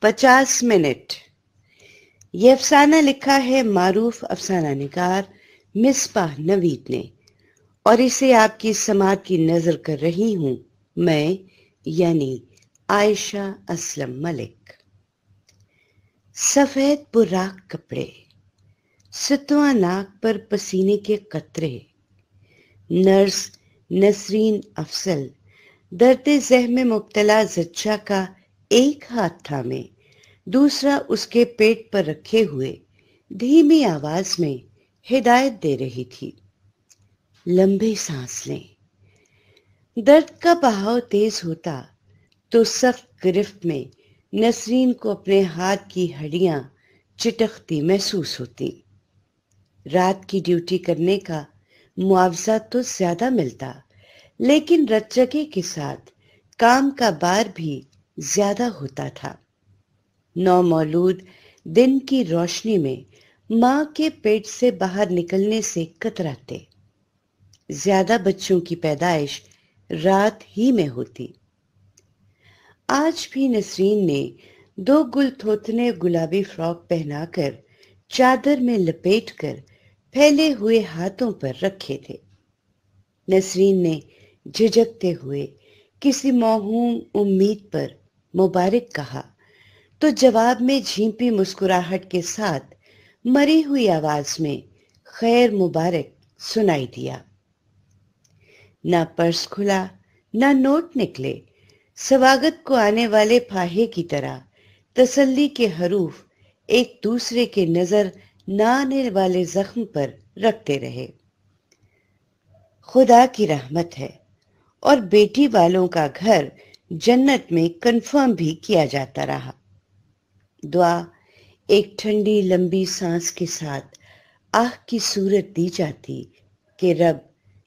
50 minute. یہ افسانہ لکھا ہے معروف افسانہ نگار مصباح نوید نے، اور اسے آپ کی سماعت کی نظر کر رہی ہوں میں، یعنی عائشہ اسلم ملک۔ سفید براق کپڑے، ستواں ناک پر پسینے کے قطرے، نرس نسرین افضل درد ذہ میں مبتلا زچہ کا ایک ہاتھ تھامے دوسرا اس کے پیٹ پر رکھے ہوئے دھیمی آواز میں ہدایت دے رہی تھی۔ لمبی سانس لیں۔ درد کا بہاؤ تیز ہوتا تو سخت گرفت میں نسرین کو اپنے ہاتھ کی ہڈیاں چٹکتی محسوس ہوتی۔ رات کی ڈیوٹی کرنے کا معاوضہ تو زیادہ ملتا، لیکن رتجگی کے ساتھ کام کا بار بھی زیادہ ہوتا تھا۔ نومولود دن کی روشنی میں ماں کے پیٹ سے باہر نکلنے سے کتراتے۔ زیادہ بچوں کی پیدائش رات ہی میں ہوتی۔ آج بھی نسرین نے 2 گل تھوتنے گلابی فراک پہنا کر چادر میں لپیٹ کر پھیلے ہوئے ہاتھوں پر رکھے تھے۔ نسرین نے جھجکتے ہوئے کسی موہوم امید پر مبارک کہا تو جواب میں جھیمپی مسکراہٹ کے ساتھ مری ہوئی آواز میں خیر مبارک سنائی دیا۔ نہ پرس کھلا، نہ نوٹ نکلے۔ سواگت کو آنے والے پھاہے کی طرح تسلی کے حروف ایک دوسرے کے نظر نہ آنے والے زخم پر رکھتے رہے۔ خدا کی رحمت ہے، اور بیٹی والوں کا گھر جنت میں کنفرم بھی کیا جاتا رہا۔ دعا ایک ٹھنڈی لمبی سانس کے ساتھ آہ کی صورت دی جاتی کہ رب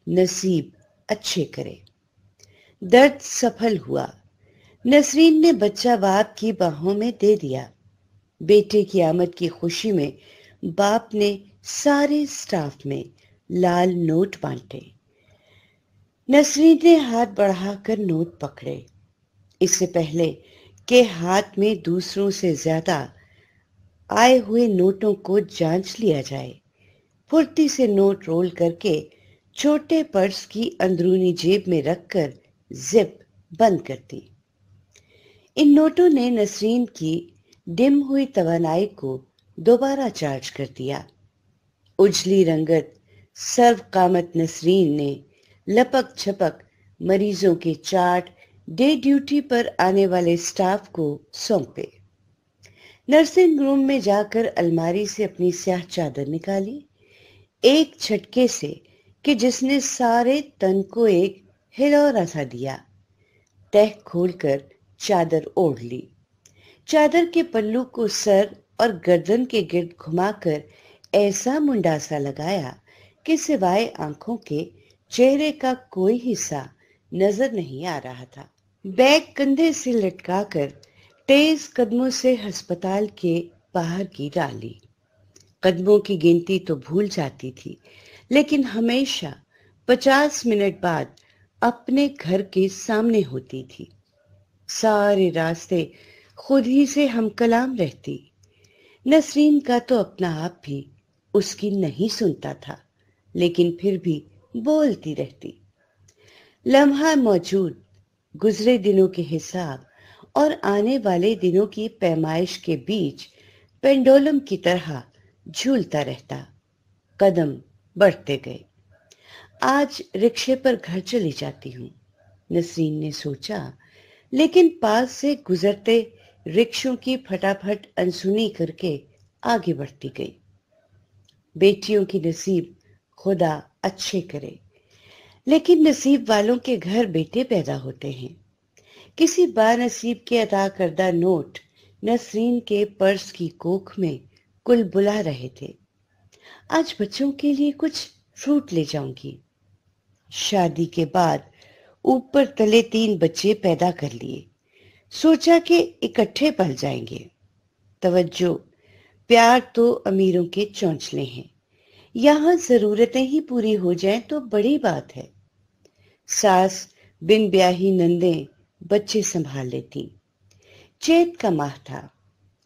نصیب اچھے کرے۔ درد سفل ہوا۔ نسرین نے بچہ باپ کی باہوں میں دے دیا۔ بیٹے کی آمد کی خوشی میں باپ نے سارے سٹاف میں لال نوٹ بانٹے۔ نسرین نے ہاتھ بڑھا کر نوٹ پکڑے۔ اس سے پہلے کہ ہاتھ میں دوسروں سے زیادہ آئے ہوئے نوٹوں کو جانچ لیا جائے، پھرتی سے نوٹ رول کر کے چھوٹے پرس کی اندرونی جیب میں رکھ کر زپ بند کر دی۔ ان نوٹوں نے نسرین کی ڈم ہوئی توانائی کو دوبارہ چارج کر دیا۔ اجلی رنگت سرو قامت نسرین نے لپک چھپک مریضوں کے چارٹ ڈے ڈیوٹی پر آنے والے سٹاف کو سونپے۔ نرسنگ روم میں جا کر الماری سے اپنی سیاہ چادر نکالی، ایک جھٹکے سے کہ جس نے سارے تن کو ایک ہلورا سا دیا۔ تہ کھول کر چادر اوڑھ لی۔ چادر کے پلو کو سر اور گردن کے گرد گھما کر ایسا منڈاسا لگایا کہ سوائے آنکھوں کے چہرے کا کوئی حصہ نظر نہیں آ رہا تھا۔ بیگ کندھے سے لٹکا کر تیز قدموں سے ہسپتال کے باہر کی ڈالی۔ قدموں کی گنتی تو بھول جاتی تھی، لیکن ہمیشہ 50 منٹ بعد اپنے گھر کے سامنے ہوتی تھی۔ سارے راستے خود ہی سے ہم کلام رہتی۔ نسرین کا تو اپنا آپ بھی اس کی نہیں سنتا تھا، لیکن پھر بھی بولتی رہتی۔ لمحہ موجود گزرے دنوں کے حساب اور آنے والے دنوں کی پیمائش کے بیچ پینڈولم کی طرح جھولتا رہتا۔ قدم بڑھتے گئے۔ آج رکشے پر گھر چلی جاتی ہوں، نسرین نے سوچا، لیکن پاس سے گزرتے رکشوں کی پھٹافٹ انسنی کر کے آگے بڑھتی گئی۔ بیٹیوں کی نصیب خدا اچھے کرے، لیکن نصیب والوں کے گھر بیٹے پیدا ہوتے ہیں۔ کسی بانصیب کے عطا کردہ نوٹ نسرین کے پرس کی کوکھ میں کل بلا رہے تھے۔ آج بچوں کے لیے کچھ فروٹ لے جاؤں گی۔ شادی کے بعد اوپر تلے 3 بچے پیدا کر لیے، سوچا کہ اکٹھے پل جائیں گے۔ توجہ، پیار تو امیروں کے چونچلے ہیں، یہاں ضرورتیں ہی پوری ہو جائیں تو بڑی بات ہے۔ ساس بن بیاہی نندیں بچے سنبھال لیتی۔ چیت کا ماہ تھا،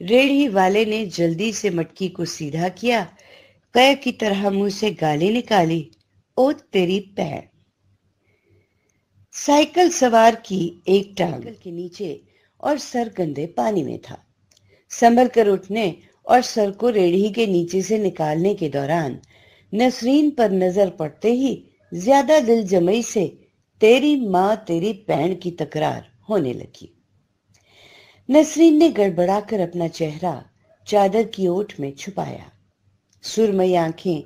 ریڑھی والے نے جلدی سے مٹکی کو سیدھا کیا، قے کی طرح منہ سے گالی نکالی، او تیری پیر۔ سائیکل سوار کی ایک ٹانگ کے نیچے اور سر گندے پانی میں تھا۔ سنبھل کر اٹھنے اور سر کو ریڑھی کے نیچے سے نکالنے کے دوران نسرین پر نظر پڑتے ہی زیادہ دل جمعی سے تیری ماں تیری بہن کی تکرار ہونے لگی۔ نسرین نے گڑبڑا کر اپنا چہرہ چادر کی اوٹ میں چھپایا۔ سرمئی آنکھیں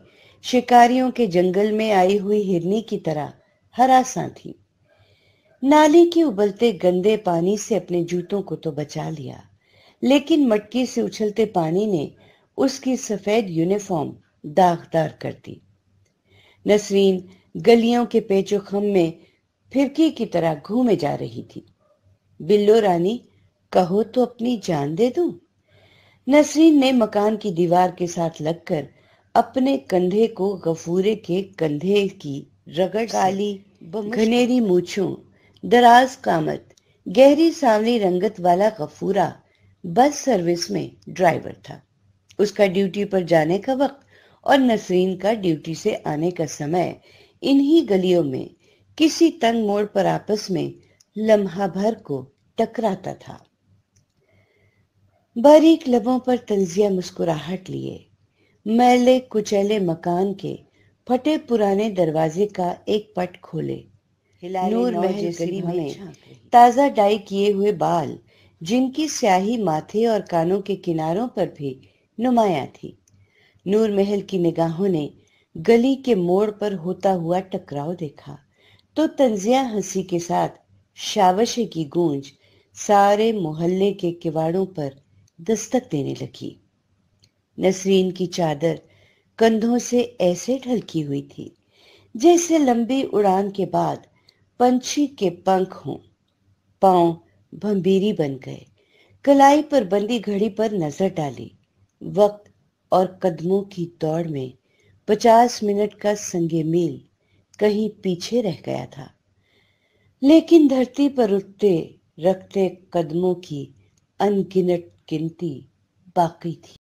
شکاریوں کے جنگل میں آئی ہوئی ہرنی کی طرح ہراساں تھیں۔ نالی کے ابلتے گندے پانی سے اپنے جوتوں کو تو بچا لیا، لیکن مٹکی سے اچھلتے پانی نے اس کی سفید یونیفارم داغدار کر دی۔ نسرین گلیوں کے پیچ و خم میں پھرکی کی طرح گھومے جا رہی تھی۔ بلو رانی، کہو تو اپنی جان دے دوں۔ نسرین نے مکان کی دیوار کے ساتھ لگ کر اپنے کندھے کو غفورے کے کندھے کی رگڑ کالی گھنیری مونچھوں، دراز قامت، گہری سانولی رنگت والا غفورہ بس سروس میں ڈرائیور تھا۔ اس کا ڈیوٹی پر جانے کا وقت اور نسرین کا ڈیوٹی سے آنے کا سمے انہی گلیوں میں کسی تنگ موڑ پر آپس میں لمحہ بھر کو ٹکراتا تھا۔ باریک لبوں پر طنزیہ مسکراہٹ لیے میلے کچیلے مکان کے پھٹے پرانے دروازے کا ایک پٹ کھولے، نور محل گلی میں تازہ ڈائی کیے ہوئے بال، جن کی سیاہی ماتھے اور کانوں کے کناروں پر بھی نمایاں تھی۔ نور محل کی نگاہوں نے گلی کے موڑ پر ہوتا ہوا ٹکراؤ دیکھا تو طنزیہ ہنسی کے ساتھ شاوشے کی گونج سارے محلے کے کواڑوں پر دستک دینے لگی۔ نسرین کی چادر کندھوں سے ایسے ڈھلکی ہوئی تھی جیسے لمبی اڑان کے بعد پنچھی کے پنکھ ہوں۔ پاؤں بھمبیری بن گئے۔ کلائی پر بندی گھڑی پر نظر ڈالی۔ وقت اور قدموں کی دوڑ میں 50 منٹ کا سنگ میل کہیں پیچھے رہ گیا تھا، لیکن دھرتی پر اٹھتے رکھتے قدموں کی ان گنت گنتی باقی تھی۔